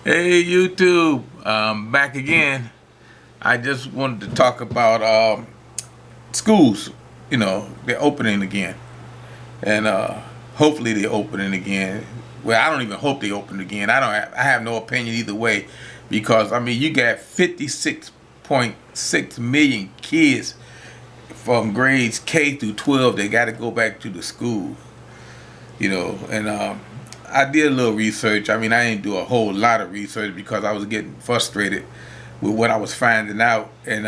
Hey YouTube, back again. I just wanted to talk about schools. They're opening again, and hopefully they're opening again. Well, I don't even hope they open again. I have no opinion either way, because I mean you got 56.6 million kids from grades K through 12. They got to go back to the school. And I did a little research. I mean, I didn't do a whole lot of research because I was getting frustrated with what I was finding out. And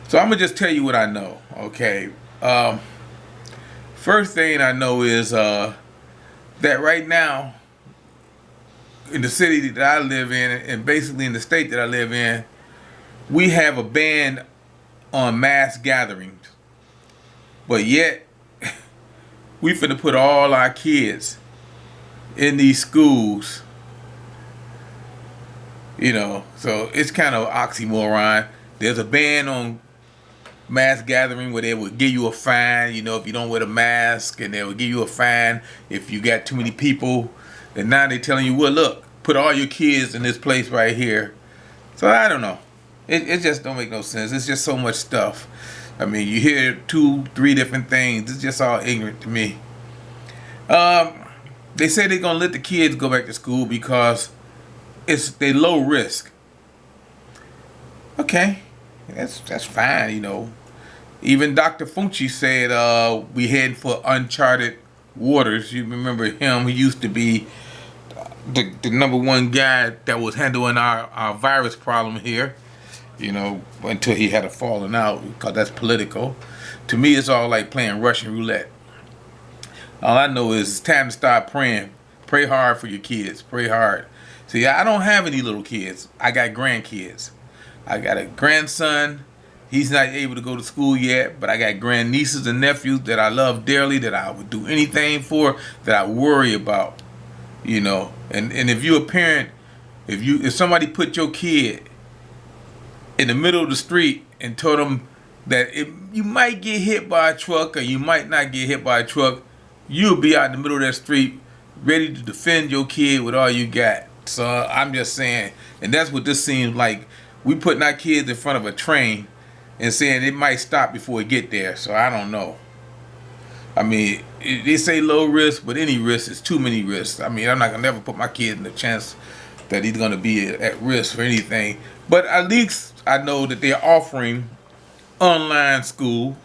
so I'm gonna just tell you what I know. Okay. First thing I know is that right now in the city that I live in, and basically in the state that I live in, we have a ban on mass gatherings. But yet we finna put all our kids in these schools, so it's kind of oxymoron. There's a ban on mass gathering where they would give you a fine, if you don't wear a mask, and they would give you a fine if you got too many people. And now they're telling you, well, look, put all your kids in this place right here. So I don't know. It just don't make no sense. It's just so much stuff. I mean, you hear 2, 3 different things. It's just all ignorant to me. They say they're gonna let the kids go back to school because they low risk. Okay, that's fine. Even Dr. Funcci said we heading for uncharted waters. You remember him? He used to be the number one guy that was handling our virus problem here. Until he had a falling out, because that's political. To me, it's all like playing Russian roulette. All I know is it's time to start praying. Pray hard for your kids. Pray hard. See, I don't have any little kids. I got grandkids. I got a grandson. He's not able to go to school yet, but I got grandnieces and nephews that I love dearly, that I would do anything for, that I worry about. And if you're a parent, if somebody put your kid in the middle of the street and told them that you might get hit by a truck or you might not get hit by a truck, you'll be out in the middle of that street ready to defend your kid with all you got. So I'm just saying, and that's what this seems like. We putting our kids in front of a train and saying it might stop before it get there. So I don't know. I mean, they say low risk, but any risk is too many risks. I mean, I'm not gonna never put my kid in the chance that he's gonna be at risk for anything. But at least I know that they're offering online schools.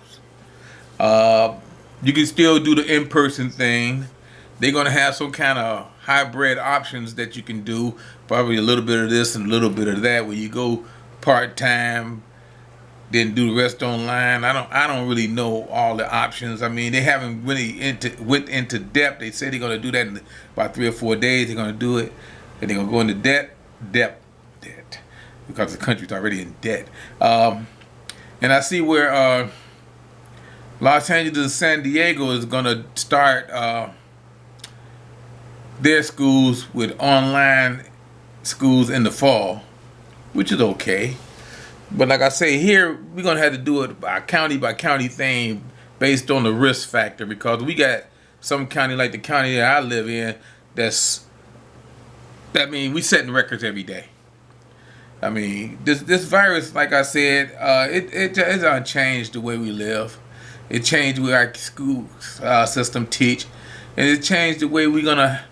You can still do the in-person thing. They're gonna have some kind of hybrid options that you can do. Probably a little bit of this and a little bit of that, where you go part-time, then do the rest online. I don't really know all the options. I mean, they haven't really went into depth. They say they're gonna do that in about 3 or 4 days. They're gonna do it, and they're gonna go into debt, because the country's already in debt. And I see where Los Angeles and San Diego is gonna start their schools with online schools in the fall, which is okay. But like I say, here we're gonna have to do it by county thing based on the risk factor, because we got some county like the county that I live in that mean we setting records every day. I mean, this virus, like I said, it's unchanged the way we live. It changed the way our school system teach, and it changed the way we're gonna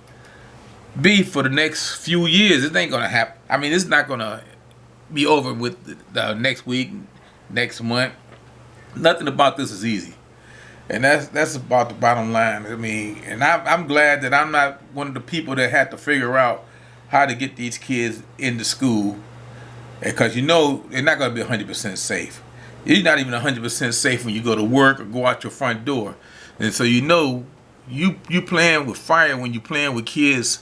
be for the next few years. It ain't gonna happen. I mean, it's not gonna be over with the next week, next month. Nothing about this is easy, and that's about the bottom line. I mean, and I'm glad that I'm not one of the people that had to figure out how to get these kids into school, because they're not gonna be 100% safe. You're not even 100% safe when you go to work or go out your front door, and so you playing with fire when you playing with kids,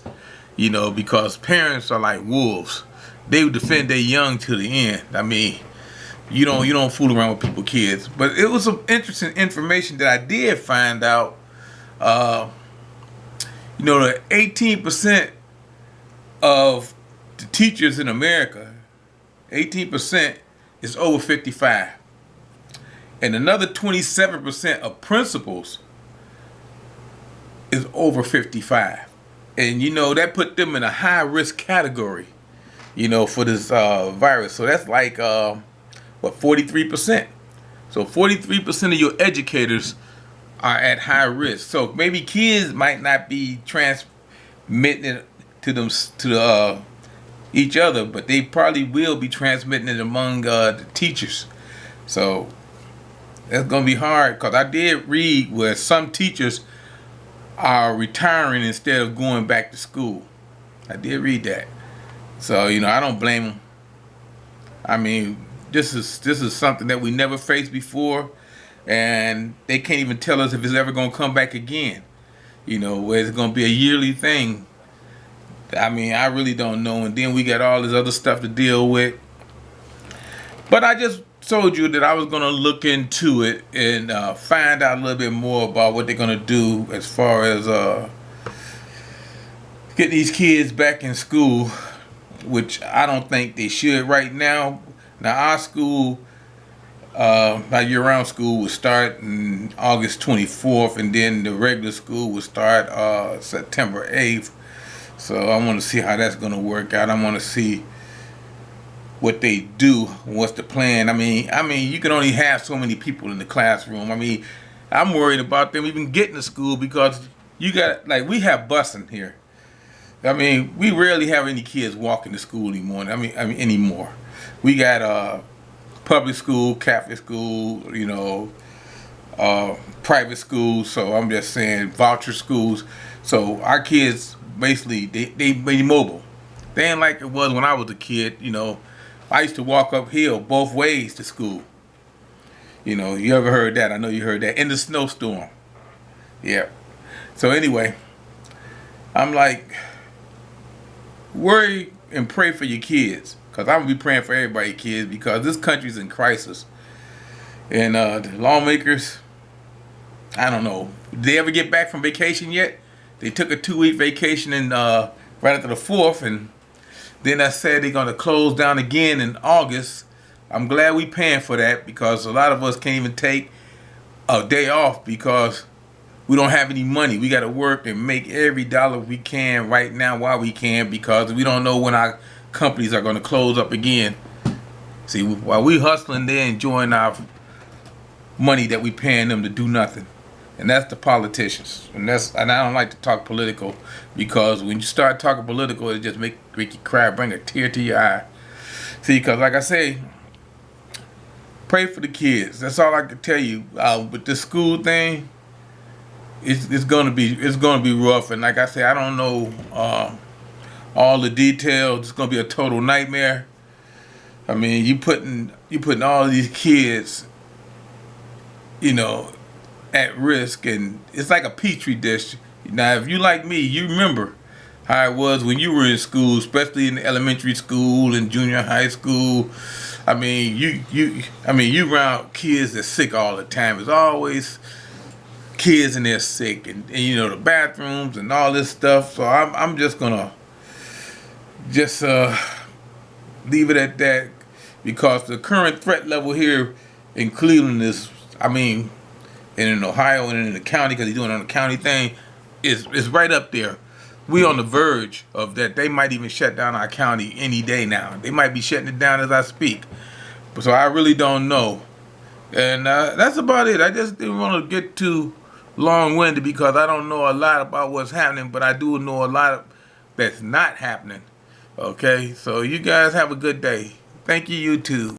because parents are like wolves. They would defend their young to the end. I mean, you don't fool around with people's kids. But it was some interesting information that I did find out. The 18% of the teachers in America, 18% is over 55. And another 27% of principals is over 55. and that put them in a high risk category, for this virus. So that's like 43%. So 43% of your educators are at high risk. So maybe kids might not be transmitting it to them each other, but they probably will be transmitting it among the teachers. So that's gonna be hard, because I did read where some teachers are retiring instead of going back to school. I did read that. So I don't blame them. I mean, this is something that we never faced before, and they can't even tell us if it's ever gonna come back again. Where it's gonna be a yearly thing. I mean, I really don't know. And then we got all this other stuff to deal with. But I just told you that I was going to look into it and find out a little bit more about what they're going to do as far as get these kids back in school, which I don't think they should right now. Now, our school, our year-round school, will start on August 24th, and then the regular school will start September 8th. So I want to see how that's going to work out. I want to see what they do, what's the plan. I mean, you can only have so many people in the classroom. I mean, I'm worried about them even getting to school, because we have busing here. I mean, we rarely have any kids walking to school anymore. I mean anymore. We got public school, Catholic school, private schools. So I'm just saying voucher schools. So our kids, basically, they mobile. They ain't like it was when I was a kid. I used to walk uphill both ways to school. You ever heard that? I know you heard that. In the snowstorm. Yeah. So anyway, I'm like, worry and pray for your kids, because I'm gonna be praying for everybody's kids, because this country's in crisis. And the lawmakers, I don't know, did they ever get back from vacation yet? They took a 2-week vacation and right after the 4th, and then I said they're gonna close down again in August. I'm glad we paying for that, because a lot of us can't even take a day off because we don't have any money. We got to work and make every dollar we can right now while we can, because we don't know when our companies are going to close up again. See, while we hustling, they're enjoying our money that we paying them to do nothing. And that's the politicians. And I don't like to talk political, because when you start talking political, it just make you cry, bring a tear to your eye. See, because like I say, pray for the kids. That's all I can tell you. With this school thing, it's gonna be rough. And like I say, I don't know all the details. It's gonna be a total nightmare. I mean, you putting all these kids, at risk, and it's like a petri dish. Now, if you like me, you remember how it was when you were in school, especially in elementary school and junior high school. I mean, you around kids that's sick all the time. It's always kids and they're sick, and the bathrooms and all this stuff. So I'm just gonna leave it at that, because the current threat level here in Cleveland is, and in Ohio and in the county, because he's doing it on the county thing, is right up there. We on the verge of that. They might even shut down our county any day now. They might be shutting it down as I speak. So I really don't know. And that's about it. I just didn't want to get too long-winded, because I don't know a lot about what's happening, but I do know a lot that's not happening. Okay? So you guys have a good day. Thank you, YouTube.